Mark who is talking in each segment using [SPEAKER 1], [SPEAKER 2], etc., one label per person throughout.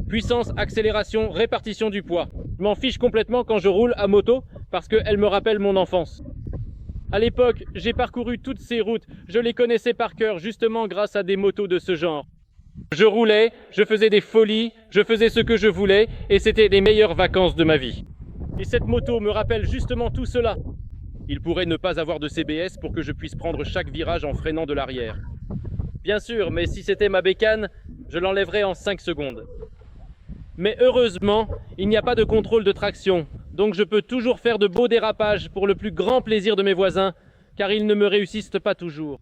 [SPEAKER 1] Puissance, accélération, répartition du poids. Je m'en fiche complètement quand je roule à moto parce qu'elle me rappelle mon enfance. À l'époque, j'ai parcouru toutes ces routes, je les connaissais par cœur justement grâce à des motos de ce genre. Je roulais, je faisais des folies, je faisais ce que je voulais et c'était les meilleures vacances de ma vie. Et cette moto me rappelle justement tout cela. Il pourrait ne pas avoir de CBS pour que je puisse prendre chaque virage en freinant de l'arrière. Bien sûr, mais si c'était ma bécane, je l'enlèverais en 5 secondes. Mais heureusement, il n'y a pas de contrôle de traction, donc je peux toujours faire de beaux dérapages pour le plus grand plaisir de mes voisins, car ils ne me réussissent pas toujours.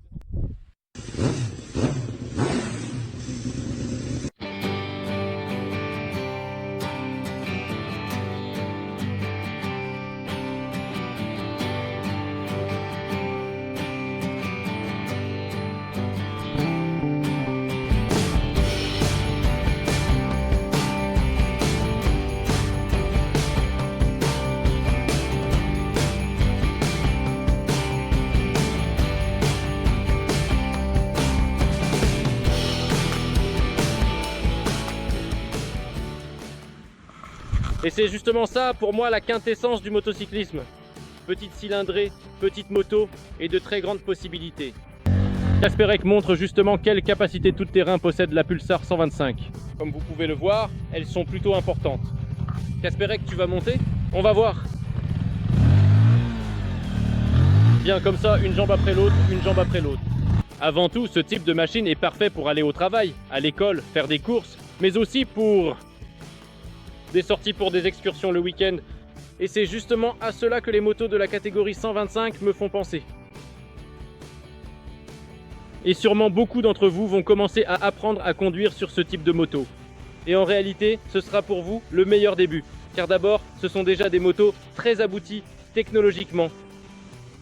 [SPEAKER 1] Et c'est justement ça, pour moi, la quintessence du motocyclisme. Petite cylindrée, petite moto et de très grandes possibilités. Kasperek montre justement quelle capacité tout-terrain possède la Pulsar 125. Comme vous pouvez le voir, elles sont plutôt importantes. Kasperek, tu vas monter? On va voir. Bien comme ça, une jambe après l'autre, une jambe après l'autre. Avant tout, ce type de machine est parfait pour aller au travail, à l'école, faire des courses, mais aussi pour des sorties pour des excursions le week-end. Et c'est justement à cela que les motos de la catégorie 125 me font penser. Et sûrement beaucoup d'entre vous vont commencer à apprendre à conduire sur ce type de moto. Et en réalité, ce sera pour vous le meilleur début. Car d'abord, ce sont déjà des motos très abouties technologiquement.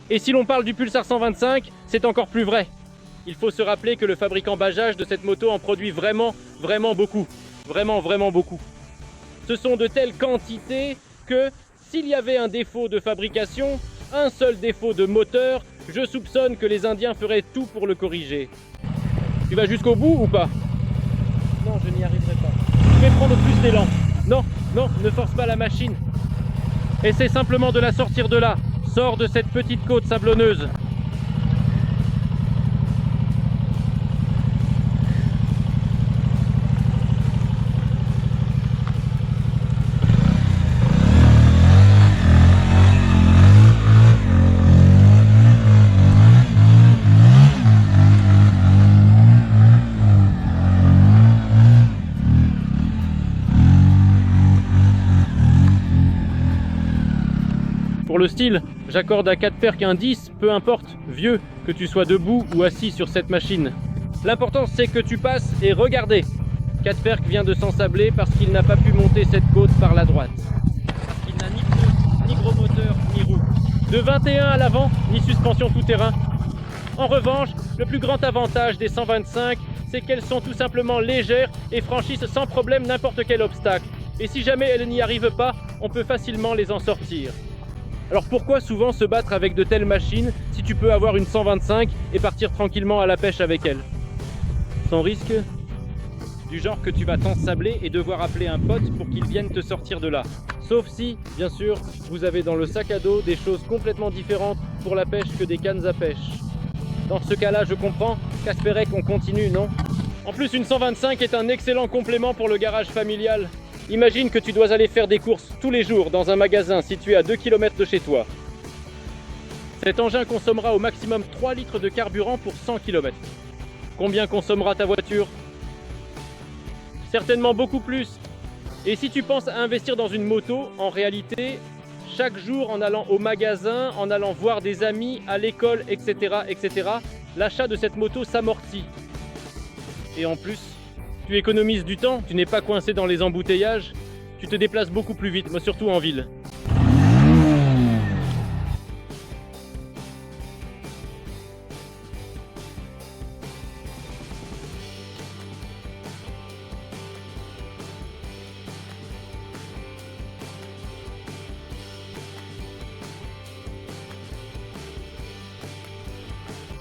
[SPEAKER 1] Et si l'on parle du Pulsar 125, c'est encore plus vrai. Il faut se rappeler que le fabricant Bajaj de cette moto en produit vraiment beaucoup. Vraiment beaucoup. Ce sont de telles quantités que s'il y avait un défaut de fabrication, un seul défaut de moteur, je soupçonne que les Indiens feraient tout pour le corriger. Tu vas jusqu'au bout ou pas? Non, je n'y arriverai pas. Je vais prendre plus d'élan. Non, ne force pas la machine. Essaie simplement de la sortir de là. Sors de cette petite côte sablonneuse. Pour le style, j'accorde à Kasperk un 10, peu importe, vieux, que tu sois debout ou assis sur cette machine. L'important c'est que tu passes et regardez. Kasperk vient de s'ensabler parce qu'il n'a pas pu monter cette côte par la droite. Parce qu'il n'a ni pneus, ni gros moteur, ni roues. De 21 à l'avant, ni suspension tout-terrain. En revanche, le plus grand avantage des 125, c'est qu'elles sont tout simplement légères et franchissent sans problème n'importe quel obstacle. Et si jamais elles n'y arrivent pas, on peut facilement les en sortir. Alors pourquoi souvent se battre avec de telles machines si tu peux avoir une 125 et partir tranquillement à la pêche avec elle? Sans risque? Du genre que tu vas t'ensabler et devoir appeler un pote pour qu'il vienne te sortir de là. Sauf si, bien sûr, vous avez dans le sac à dos des choses complètement différentes pour la pêche que des cannes à pêche. Dans ce cas-là, je comprends. Kasperek, on continue, non? En plus, une 125 est un excellent complément pour le garage familial. Imagine que tu dois aller faire des courses tous les jours dans un magasin situé à 2 km de chez toi. Cet engin consommera au maximum 3 litres de carburant pour 100 km. Combien consommera ta voiture? Certainement beaucoup plus. Et si tu penses à investir dans une moto, en réalité, chaque jour en allant au magasin, en allant voir des amis, à l'école, etc., l'achat de cette moto s'amortit. Et en plus, tu économises du temps, tu n'es pas coincé dans les embouteillages, tu te déplaces beaucoup plus vite, mais surtout en ville.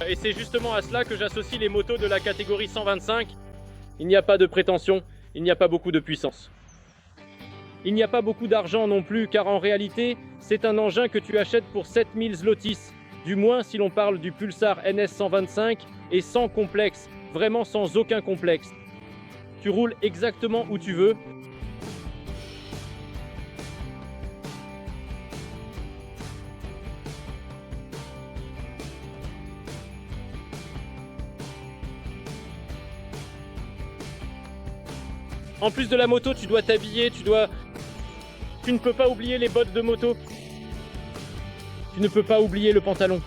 [SPEAKER 1] Et c'est justement à cela que j'associe les motos de la catégorie 125. Il n'y a pas de prétention, il n'y a pas beaucoup de puissance. Il n'y a pas beaucoup d'argent non plus, car en réalité, c'est un engin que tu achètes pour 7000 zlotys, du moins si l'on parle du Pulsar NS125 et sans complexe, vraiment sans aucun complexe. Tu roules exactement où tu veux. En plus de la moto, tu dois t'habiller, tu ne peux pas oublier les bottes de moto. Tu ne peux pas oublier le pantalon.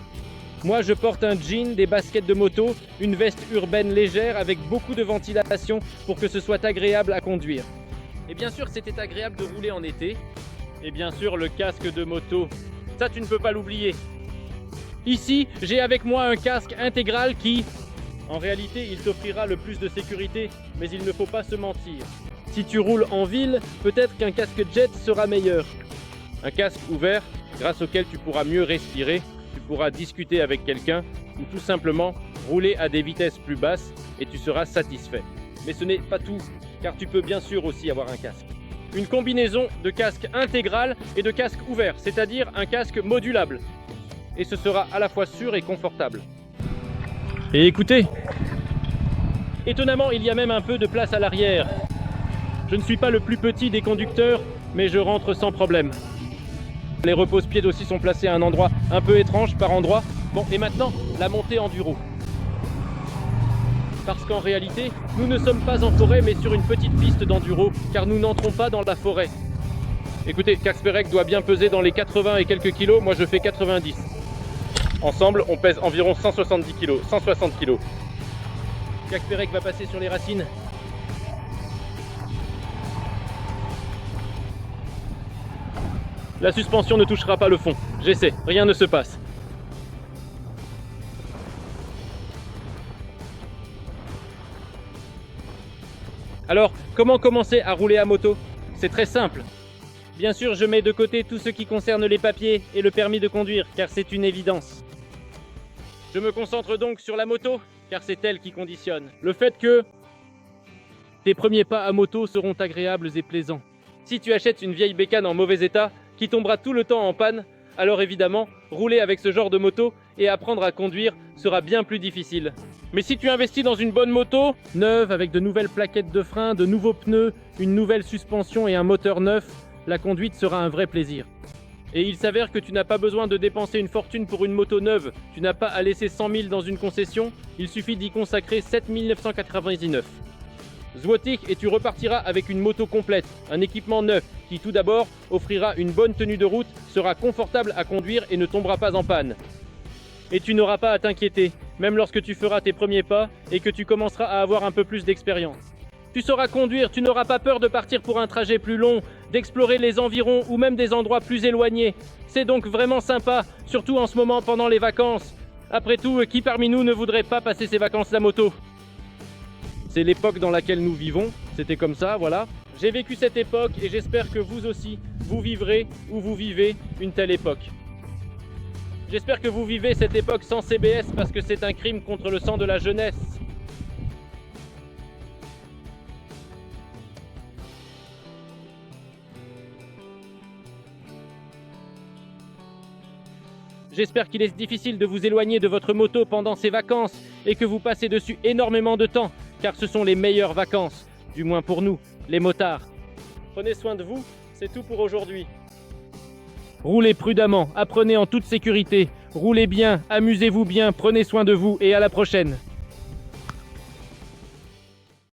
[SPEAKER 1] Moi, je porte un jean, des baskets de moto, une veste urbaine légère avec beaucoup de ventilation pour que ce soit agréable à conduire. Et bien sûr, c'était agréable de rouler en été. Et bien sûr, le casque de moto, ça tu ne peux pas l'oublier. Ici, j'ai avec moi un casque intégral qui, en réalité, il t'offrira le plus de sécurité, mais il ne faut pas se mentir. Si tu roules en ville, peut-être qu'un casque jet sera meilleur. Un casque ouvert, grâce auquel tu pourras mieux respirer, tu pourras discuter avec quelqu'un ou tout simplement rouler à des vitesses plus basses et tu seras satisfait. Mais ce n'est pas tout, car tu peux bien sûr aussi avoir un casque. Une combinaison de casque intégral et de casque ouvert, c'est-à-dire un casque modulable. Et ce sera à la fois sûr et confortable. Et écoutez, étonnamment, il y a même un peu de place à l'arrière. Je ne suis pas le plus petit des conducteurs, mais je rentre sans problème. Les repose-pieds aussi sont placés à un endroit un peu étrange par endroit. Bon, et maintenant, la montée enduro. Parce qu'en réalité, nous ne sommes pas en forêt, mais sur une petite piste d'enduro, car nous n'entrons pas dans la forêt. Écoutez, Kasperek doit bien peser dans les 80 et quelques kilos, moi je fais 90. Ensemble, on pèse environ 170 kg, 160 kg. Kasperek va passer sur les racines. La suspension ne touchera pas le fond. J'essaie, rien ne se passe. Alors, comment commencer à rouler à moto? C'est très simple. Bien sûr, je mets de côté tout ce qui concerne les papiers et le permis de conduire, car c'est une évidence. Je me concentre donc sur la moto, car c'est elle qui conditionne. Le fait que tes premiers pas à moto seront agréables et plaisants. Si tu achètes une vieille bécane en mauvais état, qui tombera tout le temps en panne, alors évidemment, rouler avec ce genre de moto et apprendre à conduire sera bien plus difficile. Mais si tu investis dans une bonne moto, neuve, avec de nouvelles plaquettes de frein, de nouveaux pneus, une nouvelle suspension et un moteur neuf, la conduite sera un vrai plaisir. Et il s'avère que tu n'as pas besoin de dépenser une fortune pour une moto neuve, tu n'as pas à laisser 100 000 dans une concession, il suffit d'y consacrer 7 999 złotych et tu repartiras avec une moto complète, un équipement neuf qui tout d'abord offrira une bonne tenue de route, sera confortable à conduire et ne tombera pas en panne. Et tu n'auras pas à t'inquiéter, même lorsque tu feras tes premiers pas et que tu commenceras à avoir un peu plus d'expérience. Tu sauras conduire, tu n'auras pas peur de partir pour un trajet plus long, d'explorer les environs ou même des endroits plus éloignés. C'est donc vraiment sympa, surtout en ce moment pendant les vacances. Après tout, qui parmi nous ne voudrait pas passer ses vacances à moto ? C'est l'époque dans laquelle nous vivons, c'était comme ça, voilà. J'ai vécu cette époque et j'espère que vous aussi, vous vivrez ou vous vivez une telle époque. J'espère que vous vivez cette époque sans CBS parce que c'est un crime contre le sang de la jeunesse. J'espère qu'il est difficile de vous éloigner de votre moto pendant ces vacances et que vous passez dessus énormément de temps, car ce sont les meilleures vacances, du moins pour nous, les motards. Prenez soin de vous, c'est tout pour aujourd'hui. Roulez prudemment, apprenez en toute sécurité, roulez bien, amusez-vous bien, prenez soin de vous et à la prochaine.